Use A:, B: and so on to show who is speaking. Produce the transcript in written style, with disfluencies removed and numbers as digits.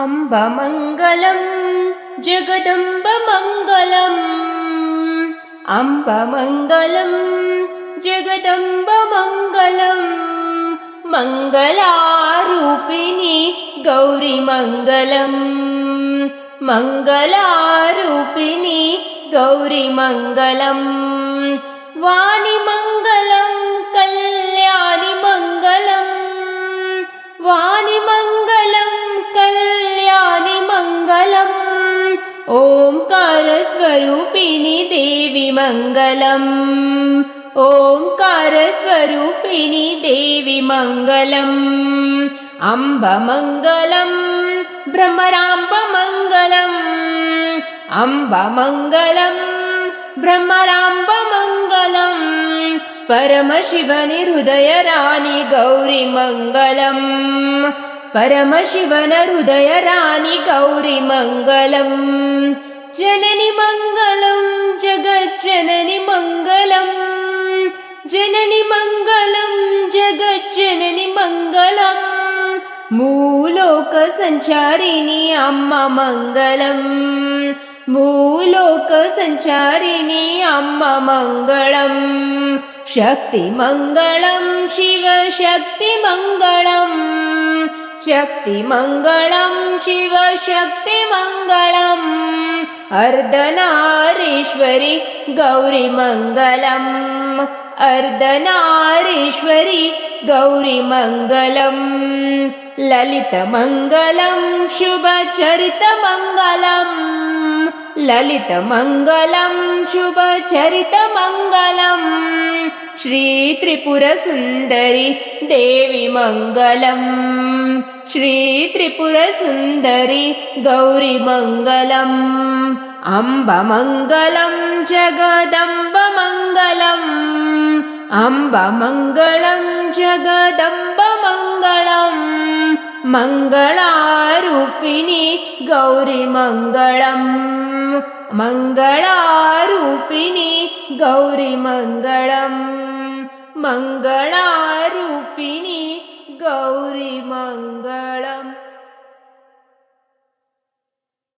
A: अम्बमङ्गलं जगदम्बमङ्गलम् अम्बमङ्गलं जगदम्बमङ्गलम् मङ्गलारूपिणी गौरीमङ्गलम् मङ्गलारूपिणी गौरीमङ्गलम् वाणिमङ्गलं कल्याणिमङ्गलम् वाणिमङ्गलं कल्याणिमङ्गलम् ओंकारस्वरूपिणी देवी मङ्गलम् ओंकारस्वरूपिणी देवी मङ्गलम् अम्बमङ्गलं भ्रमराम्बमङ्गलम् अम्बमङ्गलं भ्रमराम्बमङ्गलम् परमशिवनि हृदयराणि गौरीमङ्गलम् परमशिवन हृदयराणि गौरीमङ्गलम् जननि मङ्गलं जगज्जननि मङ्गलम् जननि मङ्गलं जगज्जननि मङ्गलम् मूलोकसञ्चारिणि अम्मा मङ्गलम् मूलोकसञ्चारिणि अम्मा मङ्गलम् शक्तिमङ्गलं शिवशक्तिमङ्गलम् शक्तिमङ्गलं शिवशक्तिमङ्गलम् अर्धनारीश्वरि गौरीमङ्गलम् अर्धनारीश्वरि गौरीमङ्गलम् ललितमङ्गलं शुभचरितमङ्गलम् ललितमङ्गलं शुभचरितमङ्गलम् श्रीत्रिपुरसुन्दरि देवी मङ्गलम् श्रीत्रिपुरसुन्दरि गौरीमङ्गलम् अम्बमङ्गलं जगदम्बमङ्गलम् अम्बमङ्गलं जगदम्बमङ्गलम् मङ्गलारूपिणी गौरीमङ्गलम् मङ्गलारूपिणी गौरीमङ्गलम् मङ्गलारूपिणी गौरीमङ्गलम्।